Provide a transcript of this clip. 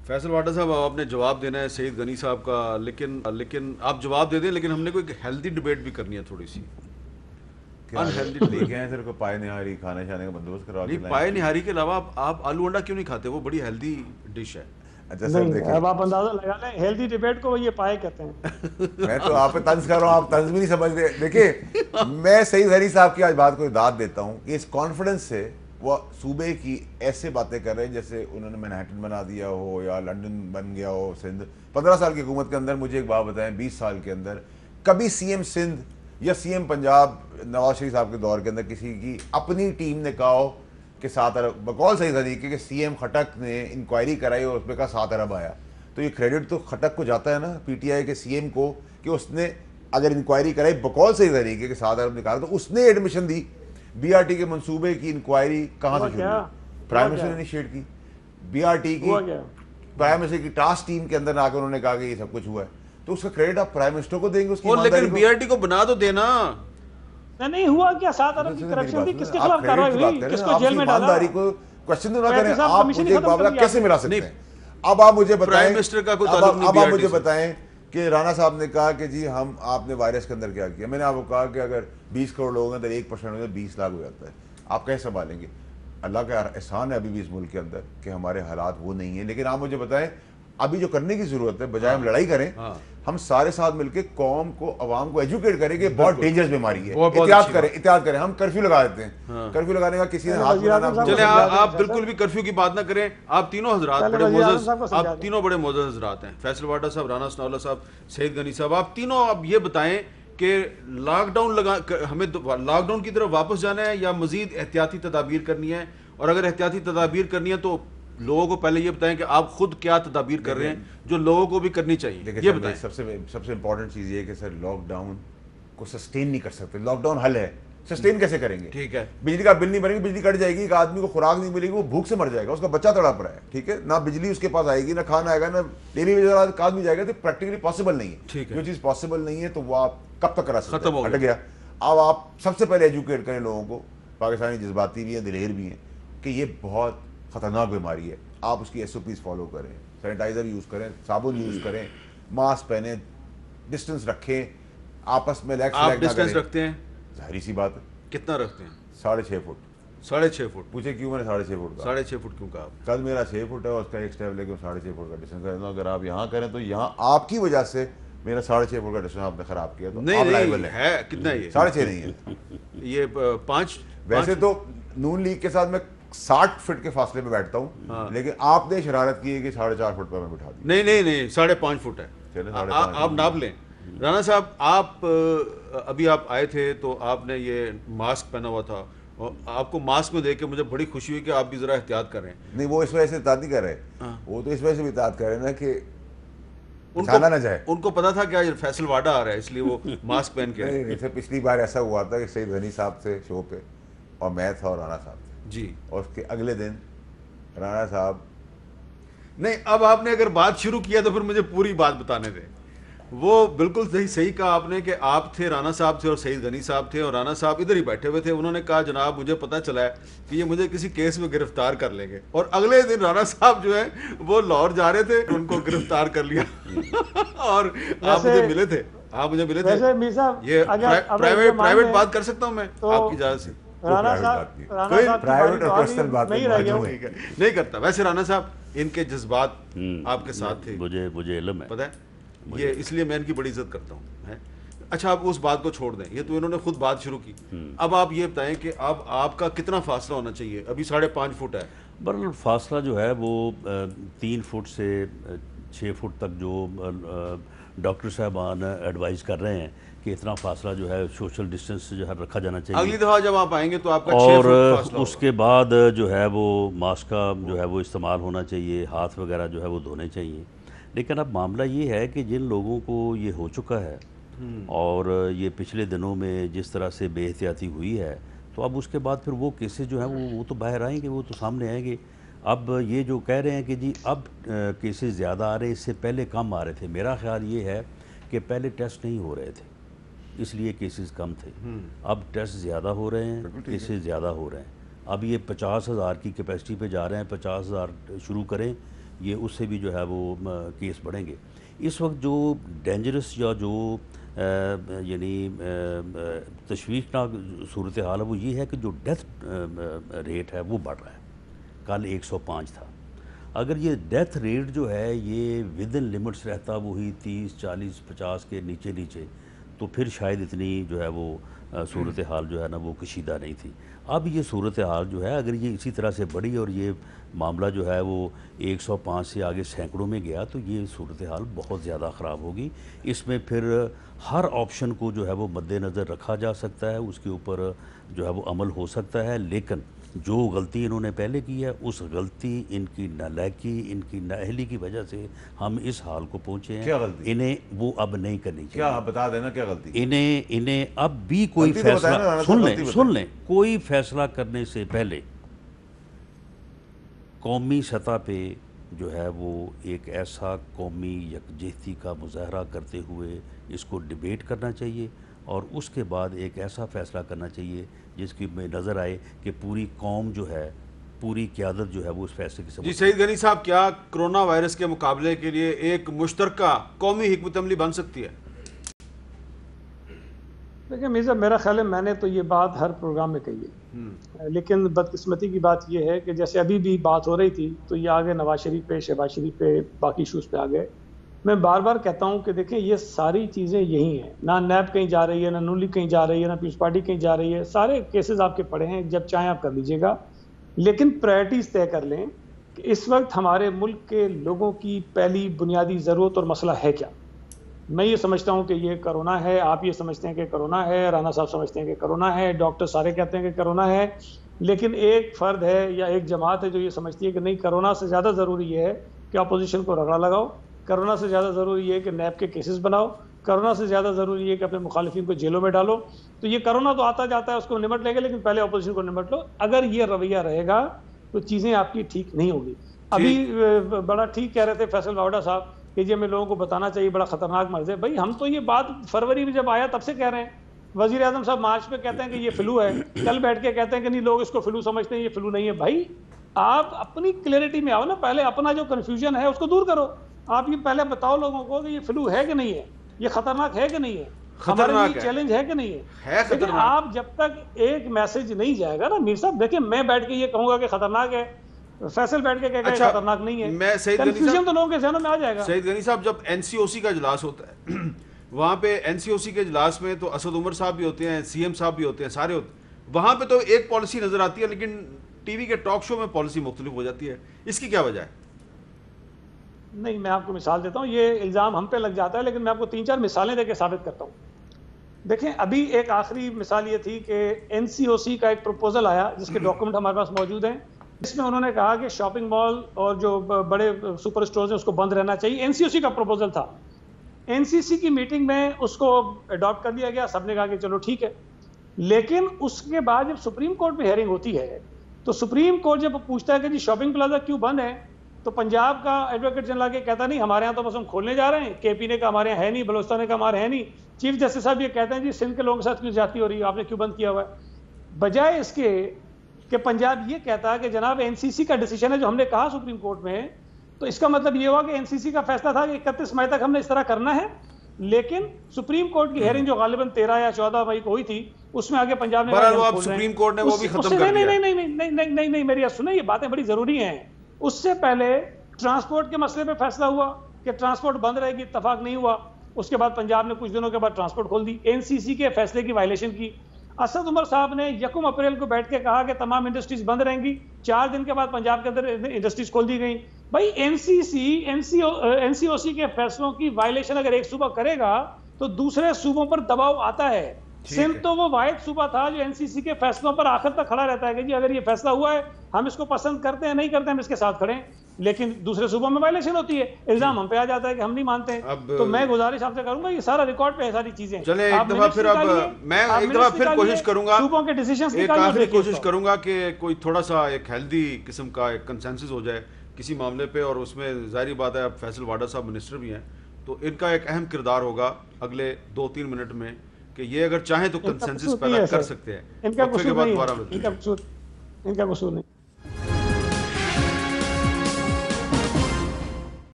Faisal water صاحب آپ نے جواب دینا ہے سعید غنی صاحب کا، لیکن آپ جواب دے دیں، لیکن ہم نے کوئی ہیلدی ڈبیٹ بھی کرنی ہے تھوڑی سی. انہیلدی ڈبیٹ ہیں صرف پائے نہاری کھانے شانے کا بندوبست کروا کے نہیں، پائے نہاری کے علاوہ آپ آلو انڈا کیوں نہیں کھاتے؟ وہ بڑی ہیلدی ڈش ہے. اچھا سر دیکھیں، اب آپ اندازہ لگا لیں ہیلدی ڈبیٹ کو یہ پائے کہتے ہیں. میں تو آپ پہ طنز کر رہا ہوں، آپ طنز بھی نہیں سمجھ رہے. دیکھیں میں سعید غنی صاحب کی آج بات کو داد دیتا ہوں کہ اس کانفیڈنس سے وہ صوبے کی ایسے باتیں کر رہے ہیں جیسے انہوں نے مینہٹن بنا دیا ہو یا لنڈن بن گیا ہو سندھ. 15 سال کی حکومت کے اندر مجھے ایک بات بتائیں، 20 سال کے اندر کبھی سی ایم سندھ یا سی ایم پنجاب نواز شریف صاحب کے دور کے اندر کسی کی اپنی ٹیم نے کہا ہو کہ 7 ارب، بقول صحیح طریقے کہ سی ایم خٹک نے انکوائری کرائی اور اس پہ کہا 7 ارب آیا، تو یہ کریڈٹ تو خٹک کو جاتا ہے نا، پی ٹی آئی کے سی ایم کو، کہ اس نے اگر انکوائری کرائی بقول صحیح طریقے کہ 7 ارب نکالا تو اس نے ایڈمیشن دی. بی آر ٹی کے منصوبے کی انکوائری کہاں سے شروع ہوئی؟ پرائم منسٹر نے انیشیٹ کی. بی آر ٹی کی پرائم منسٹر کی ٹاسک ٹیم کے اندر آ کے انہوں نے کہا کہ یہ سب کچھ ہوا ہے، تو اس کا کریڈٹ آپ پرائم منسٹر کو دیں گے اس کی ایمانداری کو؟ لیکن بی آر ٹی کو بنا تو دینا. نہیں ہوا کیا 7 ارب کی کرپشن تھی، کس کے خلاف کارروائی ہوئی، کس کو جیل میں ڈالا؟ ایمانداری کو کوشچن تو نہ کریں. آپ مجھے ایک معاملہ کیسے ملا سکتے ہیں؟ اب آپ مجھے بتائیں، پرائم منسٹر کا کوئی تعلق نہیں اب بی آپ آر ٹی مجھے سے. بتائیں کہ رانا صاحب نے کہا کہ جی آپ نے وائرس کے اندر کیا کیا. میں نے آپ کو کہا کہ اگر 20 کروڑ لوگوں کے اندر 1% ہوتا ہے 20 لاکھ ہو جاتا ہے، آپ کیسے سنبھالیں گے؟ اللہ کا احسان ہے ابھی بھی اس ملک کے اندر کہ ہمارے حالات وہ نہیں ہیں. لیکن آپ مجھے بتائیں ابھی جو کرنے کی ضرورت ہے، بجائے ہم لڑائی کریں، ہم سارے ساتھ مل کے قوم کو، عوام کو ایجوکیٹ کریں کہ بہت ڈینجرس بیماری ہے، احتیاط کریں. ہم کرفیو لگا دیتے ہیں، کرفیو لگانے کا کسی نے ہاتھ ملانا. چلے آپ بالکل بھی کرفیو کی بات نہ کریں. آپ تینوں حضرات بڑے معزز، آپ تینوں بڑے معزز حضرات ہیں، فیصل واٹر صاحب، رانا ثناء اللہ صاحب، سعید غنی صاحب. آپ تینوں اب یہ بتائیں کہ لاک ڈاؤن ہمیں لاک ڈاؤن کی طرف واپس جانا ہے یا مزید احتیاطی تدابیر کرنی ہے؟ اور اگر احتیاطی تدابیر کرنی ہے تو لوگوں کو پہلے یہ بتائیں کہ آپ خود کیا تدابیر کر رہے ہیں جو لوگوں کو بھی کرنی چاہیے، یہ بتائیں. سب سے امپورٹنٹ چیز یہ ہے کہ سر لاک ڈاؤن کو سسٹین نہیں کر سکتے. لاک ڈاؤن حل ہے، سسٹین کیسے کریں گے؟ ٹھیک ہے، بجلی کا بل نہیں بنے گی، بجلی کٹ جائے گی، ایک آدمی کو خوراک نہیں ملے گی، وہ بھوک سے مر جائے گا، اس کا بچہ تڑپ رہا ہے، ٹھیک ہے، نہ بجلی اس کے پاس آئے گی، نہ کھانا آئے گا، نہ ڈیلی ویجر کا آدمی جائے گا، تو پریکٹیکلی پاسبل نہیں ہے. جو چیز پاسبل نہیں ہے تو وہ آپ کب تک کرا سکتے ہیں؟ ہٹ گیا. اب آپ سب سے پہلے ایجوکیٹ کریں لوگوں کو، پاکستانی جذباتی بھی ہیں، دلیر بھی ہیں، کہ یہ بہت خطرناک بیماری ہے. آپ اس کی ایس او پیز فالو کریں، سینیٹائزر یوز کریں، صابن یوز کریں، ماسک پہنیں، ڈسٹنس رکھیں، آپس میں لیگ آپ نہ ڈسٹنس کریں. رکھتے ہیں؟ ظاہری سی بات ہے. کتنا رکھتے ہیں؟ 6.5 فٹ. 6.5 فٹ؟ پوچھے کیوں میں نے 6.5 فٹ کا؟ 6.5 فٹ کیوں کہا؟ کل میرا 6 فٹ ہے اور اس کا ایک سٹیپ لے کے 6.5 فٹ کا ڈسٹنس کریں. اگر آپ یہاں کریں تو یہاں آپ کی وجہ سے میرا 6.5 فٹ کا ڈسٹنس آپ نے خراب کیا تو آپ لائبل ہے. کتنا یہ 6.5 نہیں ہے، یہ 5. ویسے تو نون لیگ کے ساتھ میں 60 فٹ کے فاصلے پہ بیٹھتا ہوں، لیکن آپ نے شرارت کی ہے کہ 4.5 فٹ پہ میں بٹھا دیا. نہیں 5.5 فٹ ہے. آپ ناپ لیں. رانا صاحب آپ ابھی آپ آئے تھے تو آپ نے یہ ماسک پہنا ہوا تھا، اور آپ کو ماسک میں دیکھ کے مجھے بڑی خوشی ہوئی کہ آپ بھی ذرا احتیاط کر رہے ہیں. نہیں وہ اس وجہ سے احتیاط نہیں کر رہے، وہ تو اس وجہ سے بھی احتیاط کر رہے ہیں نا کہ نہ جائے. ان کو پتا تھا کہ آج فیصل واڈا آ رہا ہے اس لیے وہ ماسک پہن کے. نہیں، پچھلی بار ایسا ہوا تھا کہ سعید غنی صاحب تھے شو پہ اور میں تھا اور رانا صاحب تھے جی، اور اس کے اگلے دن رانا صاحب. نہیں اب آپ نے اگر بات شروع کیا تو پھر مجھے پوری بات بتانے دیں. وہ بالکل صحیح کہا آپ نے کہ آپ تھے، رانا صاحب تھے اور سعید غنی صاحب تھے، اور رانا صاحب ادھر ہی بیٹھے ہوئے تھے. انہوں نے کہا جناب مجھے پتہ چلا ہے کہ یہ مجھے کسی کیس میں گرفتار کر لیں گے، اور اگلے دن رانا صاحب جو ہے وہ لاہور جا رہے تھے، ان کو گرفتار کر لیا. اور آپ مجھے ملے تھے، یہ پرائیویٹ بات کر سکتا ہوں میں آپ کی اجازت سے؟ نہیں کرتا. ویسے رانا صاحب ان کے جذبات آپ کے ساتھ تھے، مجھے علم ہے، پتہ ہے یہ، اس لیے میں ان کی بڑی عزت کرتا ہوں. اچھا آپ اس بات کو چھوڑ دیں، یہ تو انہوں نے خود بات شروع کی. اب آپ یہ بتائیں کہ اب آپ کا کتنا فاصلہ ہونا چاہیے؟ ابھی 5.5 فٹ ہے. برحال فاصلہ جو ہے وہ 3 فٹ سے 6 فٹ تک جو ڈاکٹر صاحبان ایڈوائز کر رہے ہیں کہ اتنا فاصلہ جو ہے سوشل ڈسٹنس جو ہے رکھا جانا چاہیے. اگلی دفعہ جب آپ آئیں گے تو آپ کا 6 فٹ فاصلہ اور اس کے بعد جو ہے وہ ماسک کا جو ہے وہ استعمال ہونا چاہیے، ہاتھ وغیرہ جو ہے وہ دھونے چاہیے. لیکن اب معاملہ یہ ہے کہ جن لوگوں کو یہ ہو چکا ہے اور یہ پچھلے دنوں میں جس طرح سے بے احتیاطی ہوئی ہے، تو اب اس کے بعد پھر وہ کیسز جو ہیں وہ تو باہر آئیں گے، وہ تو سامنے آئیں گے. اب یہ جو کہہ رہے ہیں کہ جی اب کیسز زیادہ آ رہے ہیں، اس سے پہلے کم آ رہے تھے، میرا خیال یہ ہے کہ پہلے ٹیسٹ نہیں ہو رہے تھے اس لیے کیسز کم تھے. اب ٹیسٹ زیادہ ہو رہے ہیں، کیسز زیادہ ہو رہے ہیں. اب یہ 50,000 کی کیپیسٹی پہ جا رہے ہیں، 50,000 شروع کریں یہ اس سے بھی جو ہے وہ کیس بڑھیں گے. اس وقت جو ڈینجرس یا جو یعنی تشویشناک صورتحال ہے وہ یہ ہے کہ جو ڈیتھ ریٹ ہے وہ بڑھ رہا ہے. کل 105 تھا. اگر یہ ڈیتھ ریٹ جو ہے یہ ود ان لمٹس رہتا وہی 30 40 50 کے نیچے تو پھر شاید اتنی جو ہے وہ صورتحال جو ہے نا وہ کشیدہ نہیں تھی. اب یہ صورتحال جو ہے اگر یہ اسی طرح سے بڑھی اور یہ معاملہ جو ہے وہ 105 سے آگے سینکڑوں میں گیا تو یہ صورتحال بہت زیادہ خراب ہوگی. اس میں پھر ہر آپشن کو جو ہے وہ مد نظر رکھا جا سکتا ہے, اس کے اوپر جو ہے وہ عمل ہو سکتا ہے, لیکن جو غلطی انہوں نے پہلے کی ہے اس غلطی, ان کی نالائکی, ان کی نااہلی کی وجہ سے ہم اس حال کو پہنچے ہیں. کیا غلطی؟ انہیں وہ اب نہیں کرنی چاہیے. کیا بتا دینا کیا غلطی؟ انہیں اب بھی کوئی غلطی تو بتائیں نا، فیصلہ سن لیں کوئی فیصلہ کرنے سے پہلے قومی سطح پہ جو ہے وہ ایک ایسا قومی یکجہتی کا مظاہرہ کرتے ہوئے اس کو ڈیبیٹ کرنا چاہیے, اور اس کے بعد ایک ایسا فیصلہ کرنا چاہیے جس کی میں نظر آئے کہ پوری قوم جو ہے, پوری قیادت جو ہے وہ اس فیصلے کے ساتھ. جی سعید غنی صاحب, کیا کرونا وائرس کے مقابلے کے لیے ایک مشترکہ قومی حکمت عملی بن سکتی ہے؟ دیکھیں مرزا, میرا خیال ہے میں نے تو یہ بات ہر پروگرام میں کہی ہے, لیکن بدقسمتی کی بات یہ ہے کہ جیسے ابھی بھی بات ہو رہی تھی تو یہ آگے نواز شریف پہ, شہباز شریف پہ, باقی ایشوز پہ آ گئے. میں بار بار کہتا ہوں کہ دیکھیں یہ ساری چیزیں یہی ہیں, نہ نیب کہیں جا رہی ہے, نہ نون لیگ کہیں جا رہی ہے, نہ پیپلز پارٹی کہیں جا رہی ہے. سارے کیسز آپ کے پڑے ہیں, جب چاہیں آپ کر لیجئے گا, لیکن پرائرٹیز طے کر لیں کہ اس وقت ہمارے ملک کے لوگوں کی پہلی بنیادی ضرورت اور مسئلہ ہے کیا. میں یہ سمجھتا ہوں کہ یہ کرونا ہے, آپ یہ سمجھتے ہیں کہ کرونا ہے, رانا صاحب سمجھتے ہیں کہ کرونا ہے, ڈاکٹر سارے کہتے ہیں کہ کرونا ہے, لیکن ایک فرد ہے یا ایک جماعت ہے جو یہ سمجھتی ہے کہ نہیں, کرونا سے زیادہ ضروری یہ ہے کہ اپوزیشن کو رگڑا لگاؤ, کرونا سے زیادہ ضروری یہ ہے کہ نیب کے کیسز بناؤ, کرونا سے زیادہ ضروری ہے کہ اپنے مخالفین کو جیلوں میں ڈالو. تو یہ کرونا تو آتا جاتا ہے, اس کو نمٹ لیں گے, لیکن پہلے اپوزیشن کو نمٹ لو. اگر یہ رویہ رہے گا تو چیزیں آپ کی ٹھیک نہیں ہوگی. ابھی بڑا ٹھیک کہہ رہے تھے فیصل واوڈا صاحب کہ یہ ہمیں لوگوں کو بتانا چاہیے بڑا خطرناک مرض ہے. بھائی ہم تو یہ بات فروری میں جب آیا تب سے کہہ رہے ہیں. وزیر اعظم صاحب مارچ پہ کہتے ہیں کہ یہ فلو ہے, کل بیٹھ کے کہتے ہیں کہ نہیں لوگ اس کو فلو سمجھتے ہیں, یہ فلو نہیں ہے. بھائی آپ اپنی کلیئرٹی میں آؤ نا, پہلے اپنا جو کنفیوژن ہے اس کو دور کرو. آپ یہ پہلے بتاؤ لوگوں کو کہ یہ فلو ہے کہ نہیں ہے, یہ خطرناک ہے کہ نہیں ہے, ہمارے لیے چیلنج ہے کہ نہیں ہے. لیکن آپ جب تک ایک میسج نہیں جائے گا نا میر صاحب, دیکھیں میں بیٹھ کے یہ کہوں گا کہ خطرناک ہے, فیصل بیٹھ کے کہے گا خطرناک نہیں ہے, کنفیوژن تو لوگوں کے ذہنوں میں آ جائے گا. سعید غنی صاحب, جب این سی او سی کا اجلاس ہوتا ہے وہاں پہ این سی او سی کے اجلاس میں تو اسد عمر صاحب بھی ہوتے ہیں, سی ایم صاحب بھی ہوتے ہیں, سارے ہوتے ہیں. وہاں پہ تو ایک پالیسی نظر آتی ہے, لیکن ٹی وی کے ٹاک شو میں پالیسی مختلف ہو جاتی ہے. اس کی کیا وجہ ہے؟ نہیں, میں آپ کو مثال دیتا ہوں. یہ الزام ہم پہ لگ جاتا ہے, لیکن میں آپ کو 3-4 مثالیں دے کے ثابت کرتا ہوں. دیکھیں ابھی ایک آخری مثال یہ تھی کہ این سی او سی کا ایک پروپوزل آیا جس کے ڈاکومنٹ ہمارے پاس موجود ہیں. اس میں انہوں نے کہا کہ شاپنگ مال اور جو بڑے سپر اسٹورز ہیں اس کو بند رہنا چاہیے. این سی او سی کا پروپوزل تھا. این سی سی کی میٹنگ میں اس کو اڈاپٹ کر دیا گیا, سب نے کہا کہ چلو ٹھیک ہے. لیکن اس کے بعد جب سپریم کورٹ میں ہیئرنگ ہوتی ہے تو سپریم کورٹ جب پوچھتا ہے کہ جی شاپنگ پلازا کیوں بند ہے, تو پنجاب کا ایڈوکیٹ جنرل کے کہتا نہیں ہمارے ہاں تو بس ہم کھولنے جا رہے ہیں, کے پی نے کہا ہمارے یہاں ہے نہیں, بلوچستان نے کہا ہمارے ہے نہیں. چیف جسٹس صاحب یہ کہتے ہیں جی سندھ کے لوگوں کے ساتھ کیوں زیادتی ہو رہی ہے, آپ نے کیوں بند کیا ہوا ہے. بجائے اس کے کہ پنجاب یہ کہتا ہے کہ جناب این سی سی کا ڈیسیژن ہے جو ہم نے کہا سپریم کورٹ میں, تو اس کا مطلب یہ ہوا کہ این سی سی کا فیصلہ تھا کہ 31 مئی تک ہم نے اس طرح کرنا ہے. لیکن سپریم کورٹ کی ہیئرنگ جو غالباً 13 یا 14 مئی کو ہوئی تھی اس میں آگے پنجاب نے سپریم کورٹ نے وہ بھی ختم کر دیا. نہیں میری بات سنیں, یہ باتیں بڑی ضروری ہیں. اس سے پہلے ٹرانسپورٹ کے مسئلے پہ فیصلہ ہوا کہ ٹرانسپورٹ بند رہے گی, اتفاق نہیں ہوا. اس کے بعد پنجاب نے کچھ دنوں کے بعد ٹرانسپورٹ کھول دی, این سی سی کے فیصلے کی وائلیشن کی. اسد عمر صاحب نے 1 اپریل کو بیٹھ کے کہا کہ تمام انڈسٹریز بند رہیں گی. 4 دن کے بعد پنجاب کے اندر انڈسٹریز کھول دی گئیں. بھائی این سی او سی کے فیصلوں کی وائلیشن اگر ایک صوبہ کرے گا تو دوسرے صوبوں پر دباؤ آتا ہے. سندھ تو وہ واحد صوبہ تھا جو این سی سی کے فیصلوں پر آخر تک کھڑا رہتا ہے کہ جی اگر یہ فیصلہ ہوا ہے ہم اس کو پسند کرتے ہیں, نہیں کرتے ہم اس کے ساتھ کھڑے ہیں. لیکن دوسرے صوبوں میں وائلیشن ہوتی ہے, الزام ہم پہ آ جاتا ہے کہ ہم نہیں مانتے ہیں. تو میں گزارش آپ سے کروں گا, یہ سارا ریکارڈ پہ ہے ساری چیزیں. چلیں ایک دفعہ پھر اب میں ایک دفعہ پھر کوشش کروں گا, صوبوں کے ڈیسیژنز ایک آخری کوشش کروں گا کہ کوئی تھوڑا سا ایک ہیلدی قسم کا ایک کنسنسس ہو جائے کسی معاملے پہ. اور اس میں ظاہری بات ہے اب فیصل واڈا صاحب منسٹر بھی ہیں تو ان کا ایک اہم کردار ہوگا اگلے 2-3 منٹ میں کہ یہ اگر چاہیں تو کنسنسس پیدا کر سکتے ہیں. ان کا قصور نہیں,